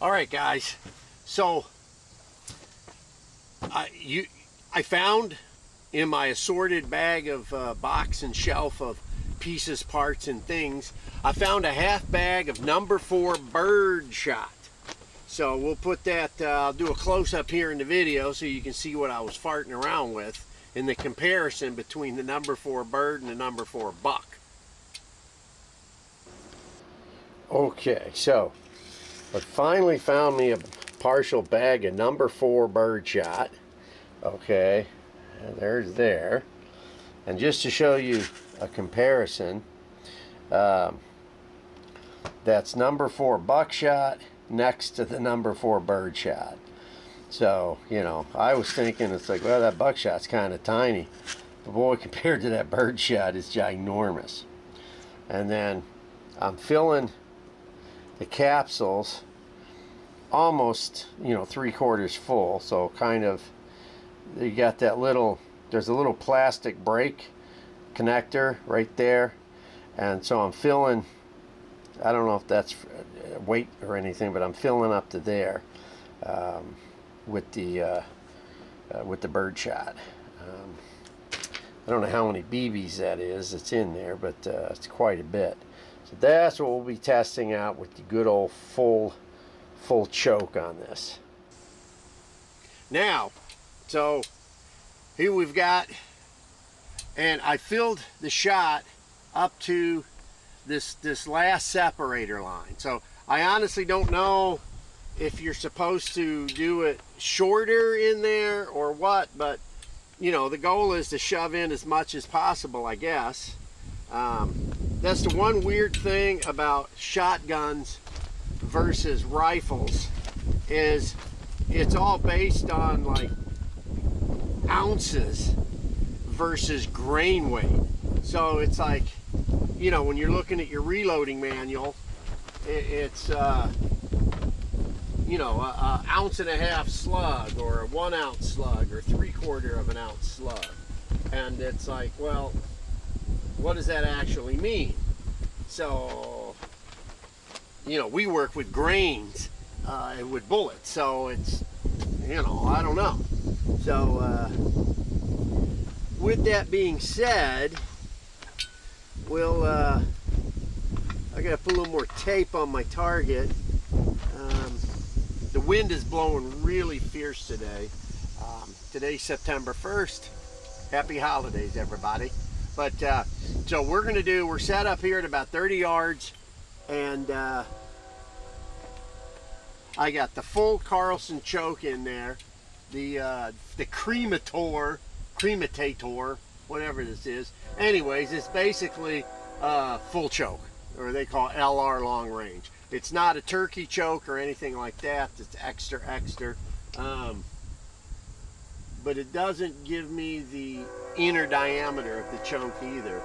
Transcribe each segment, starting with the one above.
All right, guys. So I found in my assorted bag of box and shelf of pieces, parts, and things, I found a half bag of number 4 bird shot. So we'll put that, I'll do a close-up here in the video so you can see what I was farting around with in the comparison between the number 4 bird and the number 4 buck. Okay, so I finally found me a partial bag of number 4 bird shot. Okay, and there's there. And just to show you a comparison, that's number 4 buckshot next to the number 4 bird shot. So, you know, I was thinking, it's like, well, that buckshot's kind of tiny. But boy, compared to that bird shot, it's ginormous. And then I'm filling the capsules almost, you know, 3/4 full. So kind of, you got that little, there's a little plastic brake connector right there. And so I'm filling, I don't know if that's weight or anything, but I'm filling up to there with the bird shot. I don't know how many BBs that is that's in there, but it's quite a bit. So that's what we'll be testing out with the good old full choke on this. Now, so here we've got, and I filled the shot up to this last separator line. So I honestly don't know if you're supposed to do it shorter in there or what, but you know, the goal is to shove in as much as possible, I guess. That's the one weird thing about shotguns versus rifles, is it's all based on like ounces versus grain weight. So it's like, you know, when you're looking at your reloading manual, it's you know, a 1.5 ounce slug, or a 1 ounce slug, or 3/4 ounce slug. And it's like, well, what does that actually mean? So, you know, we work with grains and with bullets, so it's, you know, I don't know. So with that being said, we'll I gotta put a little more tape on my target. The wind is blowing really fierce today. Today's September 1st. Happy holidays, everybody. But so we're set up here at about 30 yards, and I got the full Carlson choke in there, the cremator, whatever this is. Anyways, it's basically full choke, or they call LR long range. It's not a turkey choke or anything like that. It's extra. But it doesn't give me the inner diameter of the choke either.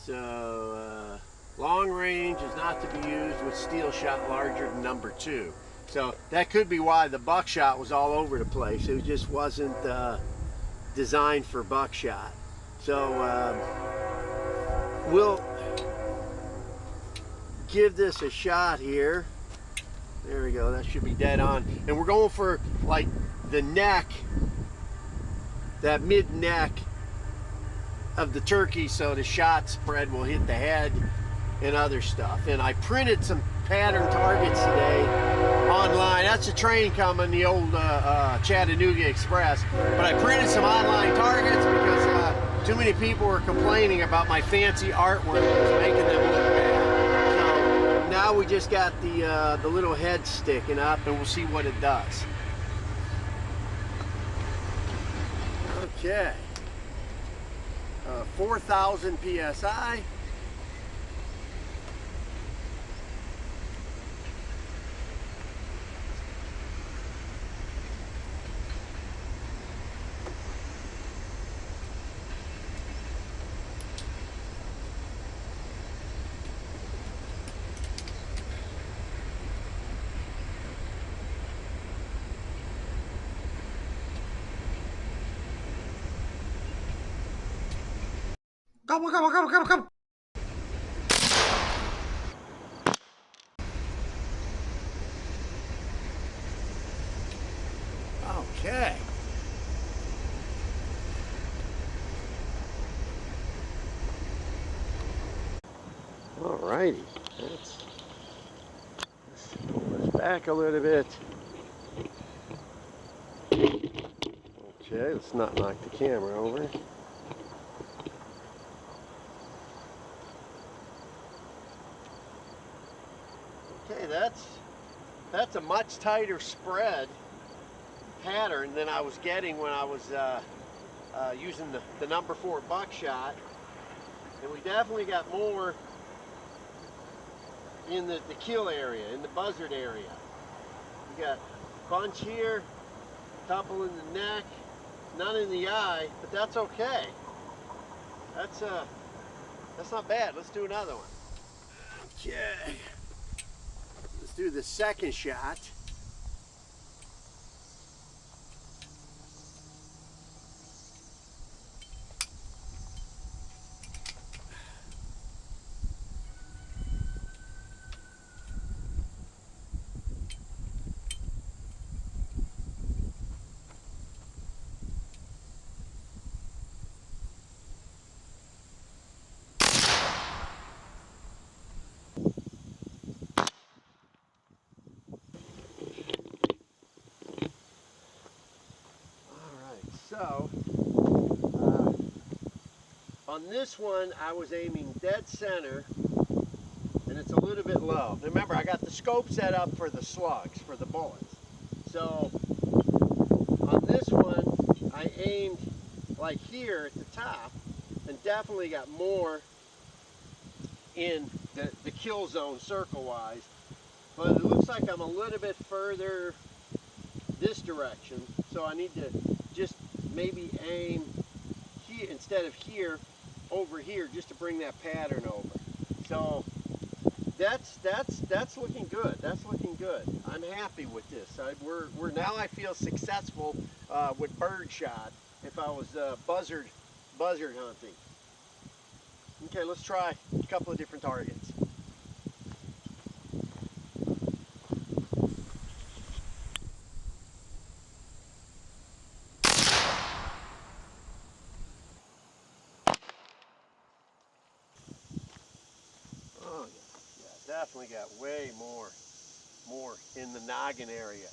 So long range is not to be used with steel shot larger than number 2. So that could be why the buckshot was all over the place. It just wasn't designed for buckshot. So we'll give this a shot here. There we go, that should be dead on. And we're going for like the neck, that mid neck of the turkey, so the shot spread will hit the head and other stuff. And I printed some pattern targets today online. That's a train coming, the old Chattanooga Express. But I printed some online targets because too many people were complaining about my fancy artwork making them look bad. So now we just got the little head sticking up, and we'll see what it does. Okay. 4,000 PSI. Come. Alrighty, let's pull this back a little bit. Okay, let's not knock the camera over. Okay, that's a much tighter spread pattern than I was getting when I was using the number 4 buckshot. And we definitely got more in the kill area, in the buzzard area. We got a bunch here, a couple in the neck, none in the eye, but that's okay. That's not bad. Let's do another one. Okay. Let's do the second shot. So, on this one, I was aiming dead center, and it's a little bit low. Remember, I got the scope set up for the slugs, for the bullets. So, on this one, I aimed like here at the top, and definitely got more in the kill zone circle-wise. But it looks like I'm a little bit further this direction, so I need to just maybe aim here instead of here, over here, just to bring that pattern over. So that's looking good. That's looking good. I'm happy with this. We're now I feel successful with bird shot. If I was buzzard hunting. Okay, let's try a couple of different targets. Oh yeah, definitely got way more in the noggin area.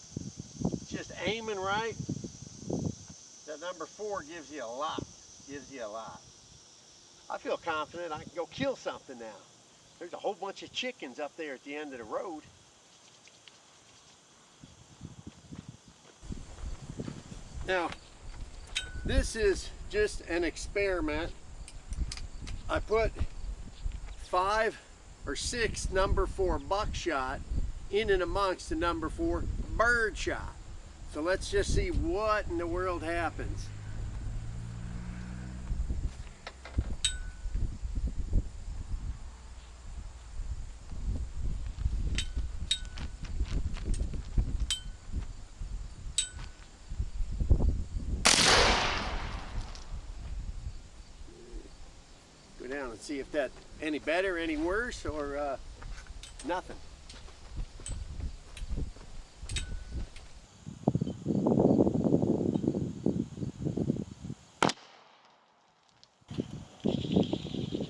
Just aiming right. That number 4 gives you a lot. Gives you a lot. I feel confident I can go kill something now. There's a whole bunch of chickens up there at the end of the road. Now, this is just an experiment. I put 5 or 6 number 4 buckshot in and amongst the number 4 bird shot. So let's just see what in the world happens. Go down and see if that's any better, any worse, or nothing.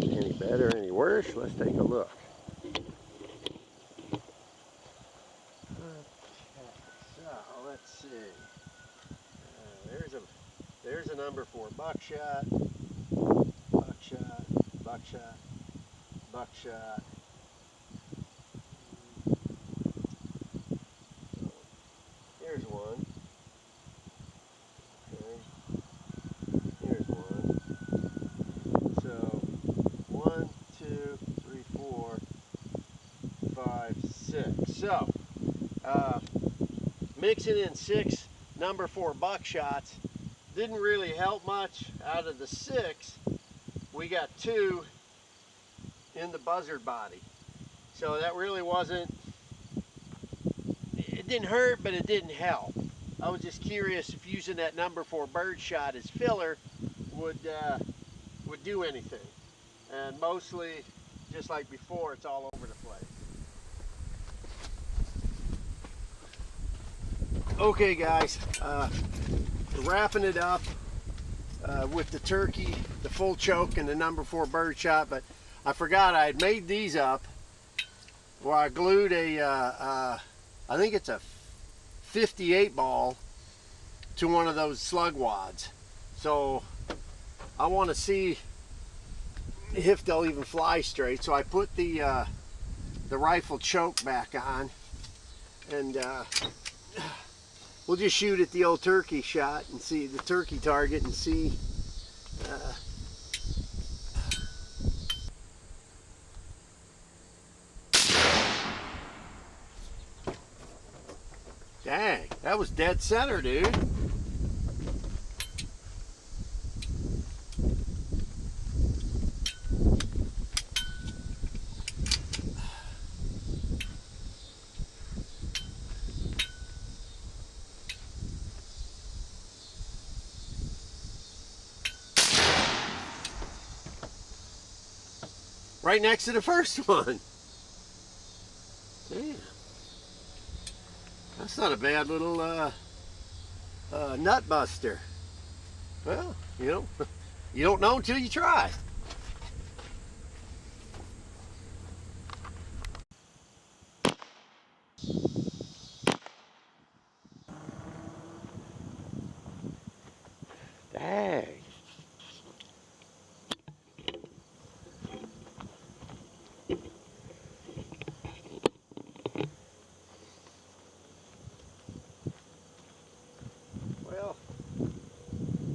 Any better, any worse? Let's take a look. Okay, so let's see. There's a number 4 buckshot, buckshot, buckshot, buckshot. Here's one. Okay. Here's one. So 1, 2, 3, 4, 5, 6. So mixing in 6 number 4 buckshots didn't really help much. Out of the 6, we got 2 in the buzzard body. So that really wasn't, it didn't hurt, but it didn't help. I was just curious if using that number 4 bird shot as filler would do anything. And mostly, just like before, it's all over the place. Okay guys, wrapping it up with the turkey, the full choke, and the number 4 bird shot. But I forgot I had made these up where I glued a, I think it's a 58 ball to one of those slug wads. So I want to see if they'll even fly straight. So I put the rifle choke back on, and we'll just shoot at the old turkey shot and see the turkey target and see. Dang, that was dead center, dude. Right next to the first one. Damn. That's not a bad little nut buster. Well, you know, you don't know until you try. Dang. Well,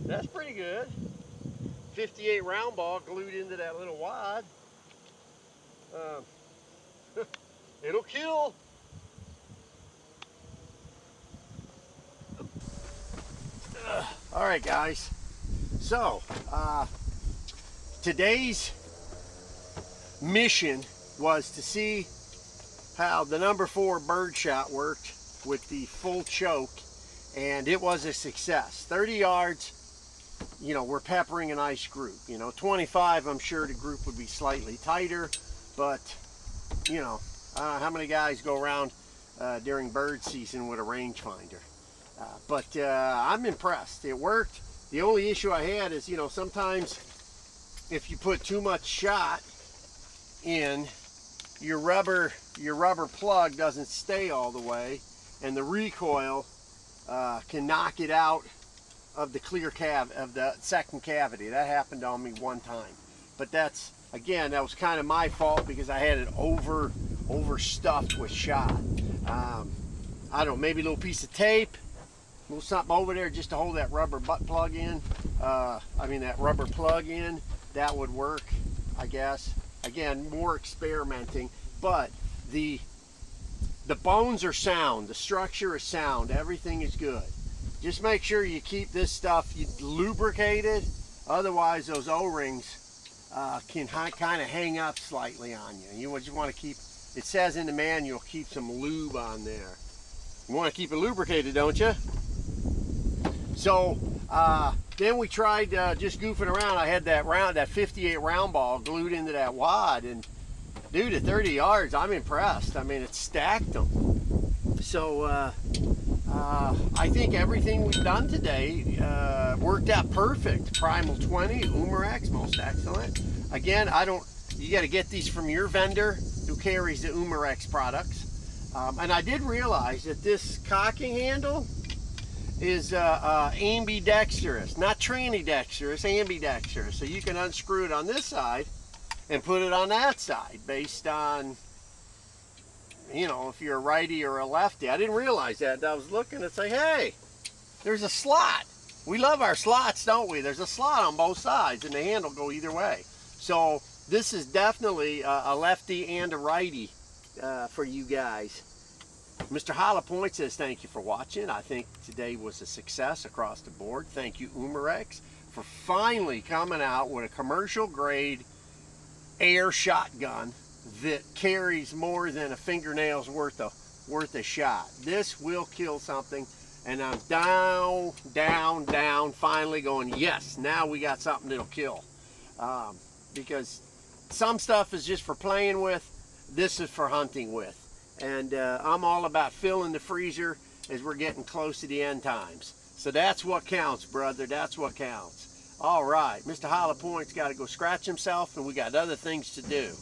that's pretty good. 58 round ball glued into that little wad. It'll kill. All right, guys. So, today's mission was to see how the number 4 bird shot worked with the full choke, and it was a success. 30 yards, you know, we're peppering a nice group. You know, 25, I'm sure the group would be slightly tighter, but, you know, I don't know how many guys go around during bird season with a rangefinder. But I'm impressed. It worked. The only issue I had is, you know, sometimes if you put too much shot in, your rubber plug doesn't stay all the way, and the recoil can knock it out of the of the second cavity. That happened on me one time. But that's, again, that was kind of my fault because I had it overstuffed with shot. I don't know, maybe a little piece of tape, a little something over there just to hold that rubber butt plug in. That rubber plug in, that would work, I guess. Again, more experimenting, but the bones are sound, the structure is sound, everything is good. Just make sure you keep this stuff lubricated, otherwise those O-rings can kind of hang up slightly on you. You just want to keep, it says in the manual, keep some lube on there. You want to keep it lubricated, don't you? So then we tried just goofing around. I had that 58 round ball glued into that wad, and dude, at 30 yards, I'm impressed. I mean, it stacked them. So I think everything we've done today worked out perfect. Primal 20, Umarex, most excellent. Again, you got to get these from your vendor who carries the Umarex products. And I did realize that this cocking handle is ambidextrous, not tranidextrous, ambidextrous. So you can unscrew it on this side and put it on that side based on, you know, if you're a righty or a lefty. I didn't realize that. I was looking and say, hey, there's a slot. We love our slots, don't we? There's a slot on both sides and the handle go either way. So this is definitely a lefty and a righty for you guys. Mr. Hollow Point says thank you for watching. I think today was a success across the board. Thank you, Umarex, for finally coming out with a commercial grade air shotgun that carries more than a fingernail's worth of shot. This will kill something, and I'm down, finally going, yes, now we got something that'll kill. Because some stuff is just for playing with, this is for hunting with. And I'm all about filling the freezer as we're getting close to the end times. So that's what counts, brother. That's what counts. All right, Mr. Hollow Point's got to go scratch himself, and we got other things to do.